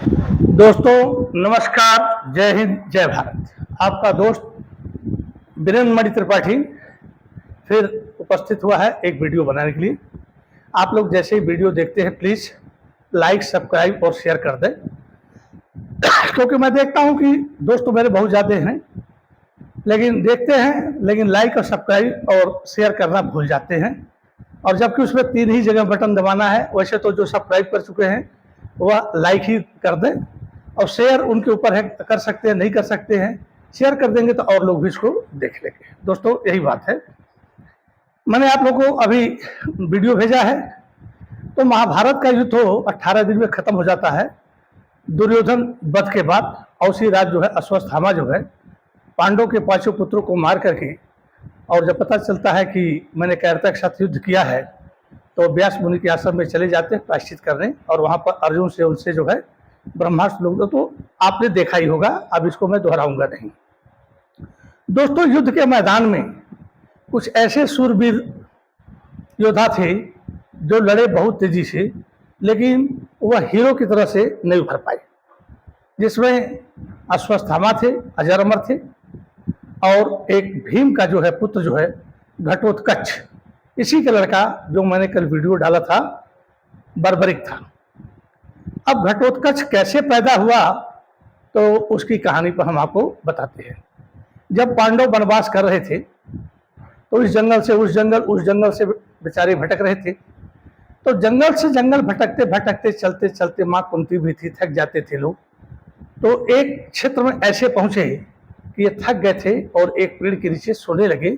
दोस्तों नमस्कार, जय हिंद, जय भारत। आपका दोस्त वीरेंद्र मणि त्रिपाठी फिर उपस्थित हुआ है एक वीडियो बनाने के लिए। आप लोग जैसे ही वीडियो देखते हैं प्लीज़ लाइक, सब्सक्राइब और शेयर कर दें, क्योंकि मैं देखता हूं कि दोस्त तो मेरे बहुत ज़्यादा हैं, लेकिन देखते हैं लेकिन लाइक और सब्सक्राइब और शेयर करना भूल जाते हैं। और जबकि उसमें 3 ही जगह बटन दबाना है। वैसे तो जो सब्सक्राइब कर चुके हैं वह लाइक ही कर दें, और शेयर उनके ऊपर है, कर सकते हैं नहीं कर सकते हैं। शेयर कर देंगे तो और लोग भी इसको देख लेंगे। दोस्तों यही बात है। मैंने आप लोगों को अभी वीडियो भेजा है। तो महाभारत का युद्ध तो 18 दिन में खत्म हो जाता है। दुर्योधन वध के बाद औसी राज जो है अश्वत्थामा जो है पांडव के 5 पुत्रों को मार करके, और जब पता चलता है कि मैंने कैरता के साथ युद्ध किया है तो व्यास मुनि के आश्रम में चले जाते हैं प्रायश्चित करने, और वहाँ पर अर्जुन से उनसे जो है ब्रह्मास्त्र लोग तो आपने देखा ही होगा, अब इसको मैं दोहराऊंगा नहीं। दोस्तों युद्ध के मैदान में कुछ ऐसे सूरवीर योद्धा थे जो लड़े बहुत तेजी से, लेकिन वह हीरो की तरह से नहीं उभर पाए। जिसमें अश्वत्थामा थे, अजर अमर थे, और एक भीम का जो है पुत्र जो है घटोत्कच, इसी का लड़का जो मैंने कल वीडियो डाला था बर्बरिक था। अब घटोत्कच कैसे पैदा हुआ तो उसकी कहानी पर हम आपको बताते हैं। जब पांडव वनवास कर रहे थे तो इस जंगल से उस जंगल, उस जंगल से बेचारे भटक रहे थे। तो जंगल से जंगल भटकते भटकते चलते चलते माँ कुंती भी थी, थक जाते थे लोग। तो एक क्षेत्र में ऐसे पहुंचे कि ये थक गए थे और एक पेड़ के नीचे सोने लगे,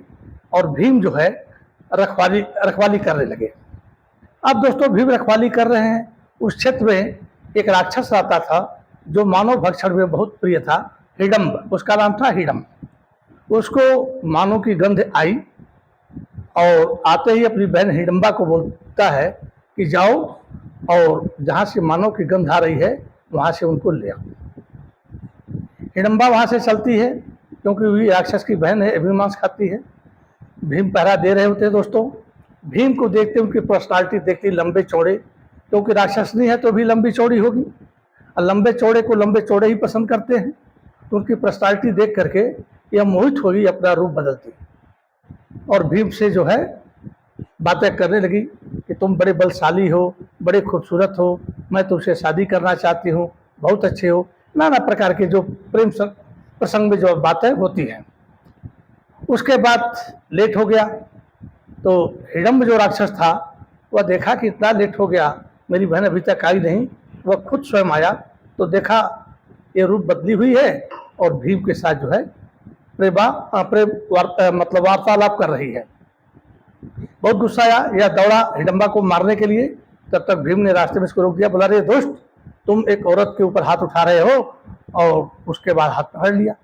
और भीम जो है रखवाली करने लगे। अब दोस्तों भीम रखवाली कर रहे हैं। उस क्षेत्र में एक राक्षस आता था जो मानव भक्षण में बहुत प्रिय था, हिडम्ब, उसका नाम था हिडम्ब। उसको मानव की गंध आई और आते ही अपनी बहन हिडम्बा को बोलता है कि जाओ और जहाँ से मानव की गंध आ रही है वहाँ से उनको ले आओ। हिडम्बा वहाँ से चलती है, क्योंकि वही राक्षस की बहन है, अभिमांस खाती है। भीम पहरा दे रहे होते हैं। दोस्तों भीम को देखते उनकी पर्सनालिटी देखती, लंबे चौड़े, क्योंकि राक्षसनी है तो भी लंबी चौड़ी होगी, और लंबे चौड़े को लंबे चौड़े ही पसंद करते हैं। तो उनकी पर्सनालिटी देख करके यह मोहित होगी, अपना रूप बदलती, और भीम से जो है बातें करने लगी कि तुम बड़े बलशाली हो, बड़े खूबसूरत हो, मैं तुमसे शादी करना चाहती हूँ, बहुत अच्छे हो, नाना प्रकार के जो प्रेम प्रसंग में जो बातें होती हैं। उसके बाद लेट हो गया तो हिडम्ब जो राक्षस था वह देखा कि इतना लेट हो गया, मेरी बहन अभी तक आई नहीं। वह खुद स्वयं आया तो देखा ये रूप बदली हुई है और भीम के साथ जो है मतलब वार्तालाप कर रही है। बहुत गुस्सा आया, यह दौड़ा हिडम्बा को मारने के लिए। तब तक भीम ने रास्ते में इसको रोक दिया, बोला रे दोस्त, तुम एक औरत के ऊपर हाथ उठा रहे हो, और उसके बाद हाथ पकड़ लिया।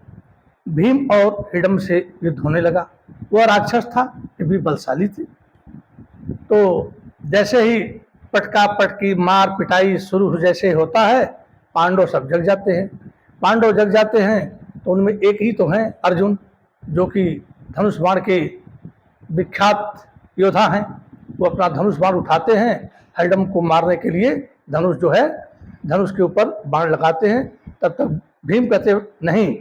भीम और हिडम्ब से युद्ध होने लगा। वह राक्षस था, ये भी बलशाली थी। तो जैसे ही पटका पटकी मार पिटाई शुरू जैसे होता है, पांडव सब जग जाते हैं। पांडव जग जाते हैं तो उनमें एक ही तो हैं अर्जुन, जो कि धनुष बाण के विख्यात योद्धा हैं। वो अपना धनुष बाण उठाते हैं, हिडम्ब को मारने के लिए धनुष जो है धनुष के ऊपर बाण लगाते हैं। तब तक भीम कहते नहीं,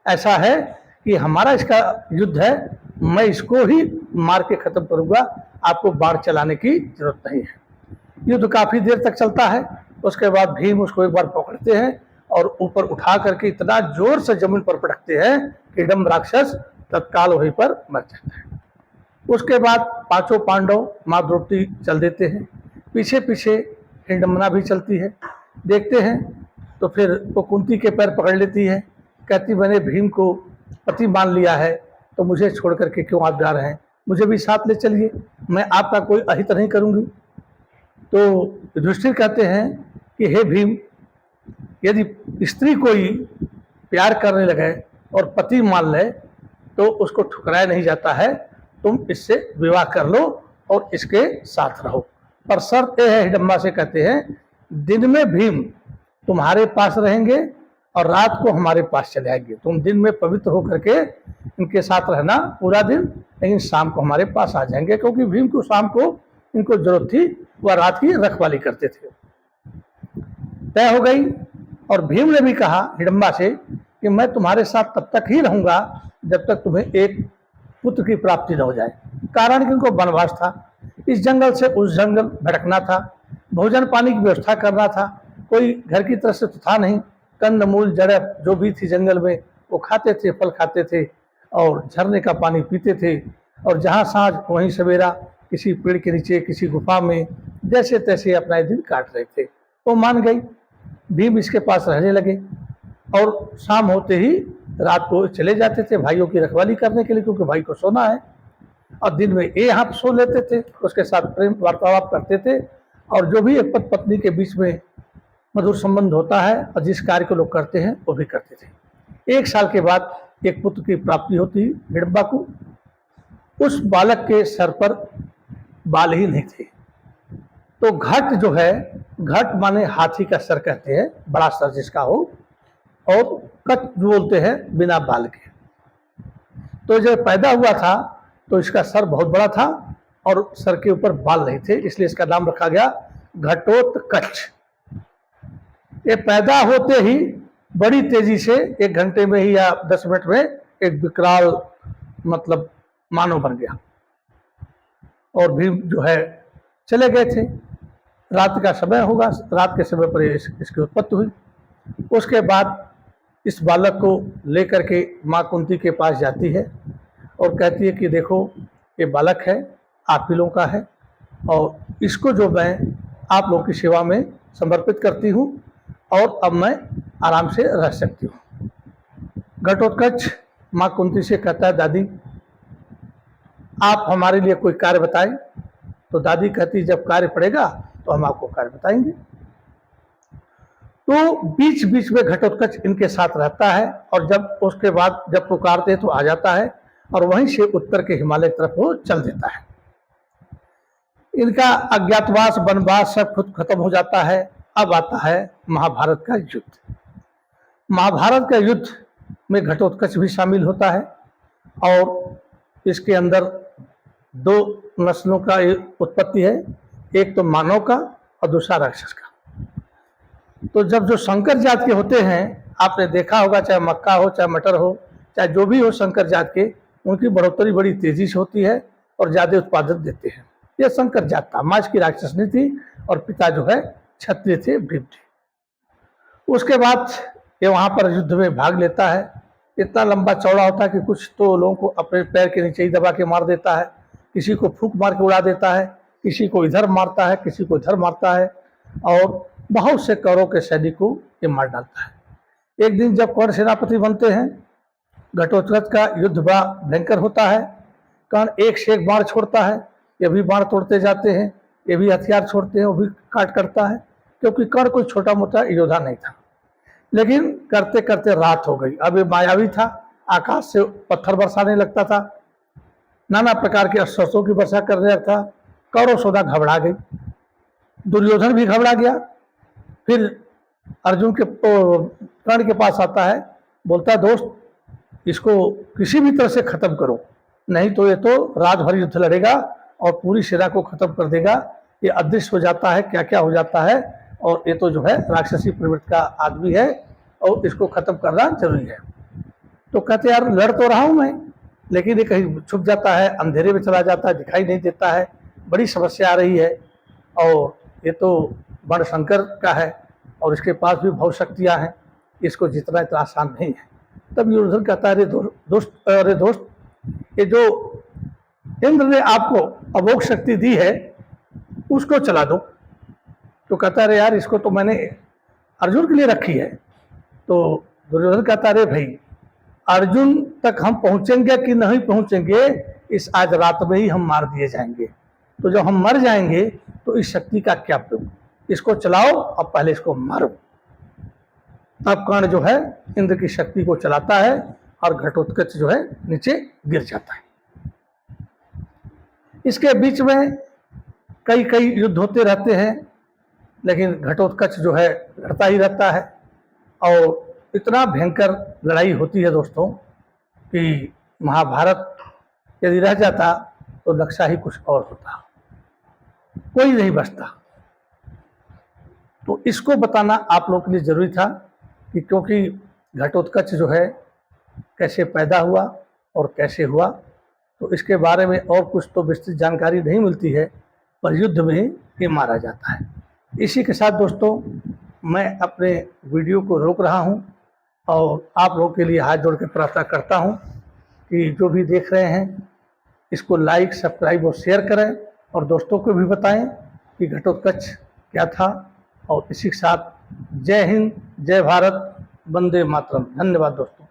ऐसा है कि हमारा इसका युद्ध है, मैं इसको ही मार के खत्म करूंगा, आपको बाण चलाने की जरूरत नहीं है। युद्ध काफी देर तक चलता है। उसके बाद भीम उसको एक बार पकड़ते हैं और ऊपर उठा करके इतना जोर से जमीन पर पटकते हैं कि हिडम्ब राक्षस तत्काल वहीं पर मर जाता है। उसके बाद 5 पांडव माँ द्रौपदी चल देते हैं, पीछे पीछे हिडम्बा भी चलती है। देखते हैं तो फिर वो कुंती के पैर पकड़ लेती है, कहती मैंने भीम को पति मान लिया है तो मुझे छोड़ करके क्यों आप जा रहे हैं, मुझे भी साथ ले चलिए, मैं आपका कोई अहित नहीं करूंगी। तो युधिष्ठिर कहते हैं कि हे भीम, यदि स्त्री कोई प्यार करने लगे और पति मान ले तो उसको ठुकराया नहीं जाता है, तुम इससे विवाह कर लो और इसके साथ रहो। पर शर्त यह है, हिडम्बा से कहते हैं, दिन में भीम तुम्हारे पास रहेंगे और रात को हमारे पास चले आएंगे। तुम दिन में पवित्र होकर के इनके साथ रहना पूरा दिन, लेकिन शाम को हमारे पास आ जाएंगे, क्योंकि भीम को शाम को इनको जरूरत थी, वह रात की रखवाली करते थे। तय हो गई। और भीम ने भी कहा हिडम्बा से कि मैं तुम्हारे साथ तब तक ही रहूंगा जब तक तुम्हें एक पुत्र की प्राप्ति न हो जाए। कारण कि उनको वनवास था, इस जंगल से उस जंगल भटकना था, भोजन पानी की व्यवस्था करना था, कोई घर की तरफ से तो था नहीं। कंद मूल जड़ जो भी थी जंगल में वो खाते थे, फल खाते थे और झरने का पानी पीते थे, और जहाँ सांझ वहीं सवेरा किसी पेड़ के नीचे किसी गुफा में जैसे तैसे अपना दिन काट रहे थे। वो मान गई, भीम इसके पास रहने लगे और शाम होते ही रात को चले जाते थे भाइयों की रखवाली करने के लिए, क्योंकि भाई को सोना है, और दिन में ये यहाँ सो लेते थे, उसके साथ प्रेम वार्तालाप करते थे। और जो भी एक पति पत्नी के बीच में मधुर संबंध होता है और जिस कार्य को लोग करते हैं वो भी करते थे। 1 साल के बाद एक पुत्र की प्राप्ति होती हिडम्बा को। उस बालक के सर पर बाल ही नहीं थे। तो घट जो है, घट माने हाथी का सर कहते हैं, बड़ा सर जिसका हो, और कट जो बोलते हैं बिना बाल के। तो जब पैदा हुआ था तो इसका सर बहुत बड़ा था और सर के ऊपर बाल नहीं थे, इसलिए इसका नाम रखा गया घटोत्कच। ये पैदा होते ही बड़ी तेजी से 1 घंटे में ही या 10 मिनट में एक विकराल मतलब मानव बन गया। और भीम जो है चले गए थे, रात का समय होगा, रात के समय पर इसकी उत्पत्ति हुई। उसके बाद इस बालक को लेकर के माँ कुंती के पास जाती है और कहती है कि देखो ये बालक है, आप ही लोगों का है, और इसको जो मैं आप लोगों की सेवा में समर्पित करती हूँ और अब मैं आराम से रह सकती हूँ। घटोत्कच माँ कुंती से कहता है, दादी आप हमारे लिए कोई कार्य बताएं। तो दादी कहती जब कार्य पड़ेगा तो हम आपको कार्य बताएंगे। तो बीच बीच में घटोत्कच इनके साथ रहता है, और जब उसके बाद जब पुकारते हैं तो आ जाता है, और वहीं से उत्तर के हिमालय की तरफ वो चल देता है। इनका अज्ञातवास वनवास सब खुद खत्म हो जाता है। अब आता है महाभारत का युद्ध। महाभारत का युद्ध में घटोत्कच भी शामिल होता है, और इसके अंदर 2 नस्लों का उत्पत्ति है, एक तो मानव का और दूसरा राक्षस का। तो जब जो शंकर जात के होते हैं, आपने देखा होगा, चाहे मक्का हो, चाहे मटर हो, चाहे जो भी हो शंकर जात के, उनकी बढ़ोतरी बड़ी तेजी से होती है और ज़्यादा उत्पादन देते हैं। यह शंकर जात था, माँ की राक्षसनी थी और पिता जो है क्षत्रिय थे, भीम थे। उसके बाद ये वहाँ पर युद्ध में भाग लेता है। इतना लंबा चौड़ा होता है कि कुछ तो लोगों को अपने पैर के नीचे ही दबा के मार देता है, किसी को फूंक मार के उड़ा देता है, किसी को इधर मारता है, किसी को इधर मारता है, और बहुत से कौरवों के सैनिक को ये मार डालता है। एक दिन जब कौरव सेनापति बनते हैं, घटोत्कच का युद्ध बड़ा भयंकर होता है। कर्ण एक से एक बाण छोड़ता है, ये भी बाण तोड़ते जाते हैं, ये भी हथियार छोड़ते हैं, वो भी काट करता है, क्योंकि कर्ण कोई छोटा मोटा योद्धा नहीं था। लेकिन करते करते रात हो गई। अब ये मायावी था, आकाश से पत्थर बरसाने लगता था, नाना प्रकार के अस्त्रों की वर्षा करने लगता। कौरव सौदा घबरा गई, दुर्योधन भी घबरा गया। फिर अर्जुन के कर्ण के पास आता है, बोलता है दोस्त इसको किसी भी तरह से खत्म करो, नहीं तो ये तो रात भर युद्ध लड़ेगा और पूरी सेना को खत्म कर देगा। ये अदृश्य हो जाता है, क्या क्या हो जाता है, और ये तो जो है राक्षसी प्रवृत्ति का आदमी है और इसको खत्म करना जरूरी है। तो कहते यार लड़ तो रहा हूं मैं, लेकिन ये कहीं छुप जाता है, अंधेरे में चला जाता है, दिखाई नहीं देता है, बड़ी समस्या आ रही है, और ये तो बड़ शंकर का है और इसके पास भी बहुत शक्तियाँ हैं, इसको जितना इतना आसान नहीं है। तब दुर्योधन कहता है अरे दोस्त ये जो इंद्र ने आपको अमोघ शक्ति दी है उसको चला दो। तो कहता है अरे यार इसको तो मैंने अर्जुन के लिए रखी है। तो दुर्योधन कहता है अरे भाई अर्जुन तक हम पहुंचेंगे कि नहीं पहुंचेंगे, इस आज रात में ही हम मार दिए जाएंगे। तो जब हम मर जाएंगे तो इस शक्ति का क्या प्रयोग, इसको चलाओ और पहले इसको मारो। तब कर्ण जो है इंद्र की शक्ति को चलाता है और घटोत्कच जो है नीचे गिर जाता है। इसके बीच में कई कई युद्ध होते रहते हैं, लेकिन घटोत्कच जो है लड़ता ही रहता है, और इतना भयंकर लड़ाई होती है दोस्तों कि महाभारत यदि रह जाता तो नक्शा ही कुछ और होता, कोई नहीं बचता। तो इसको बताना आप लोगों के लिए जरूरी था कि क्योंकि घटोत्कच जो है कैसे पैदा हुआ और कैसे हुआ, तो इसके बारे में और कुछ तो विस्तृत जानकारी नहीं मिलती है, पर युद्ध में ही ये मारा जाता है। इसी के साथ दोस्तों मैं अपने वीडियो को रोक रहा हूँ और आप लोगों के लिए हाथ जोड़ के प्रार्थना करता हूँ कि जो भी देख रहे हैं इसको लाइक, सब्सक्राइब और शेयर करें और दोस्तों को भी बताएं कि घटोत्कच क्या था। और इसी के साथ जय हिंद, जय भारत, वंदे मातरम। धन्यवाद दोस्तों।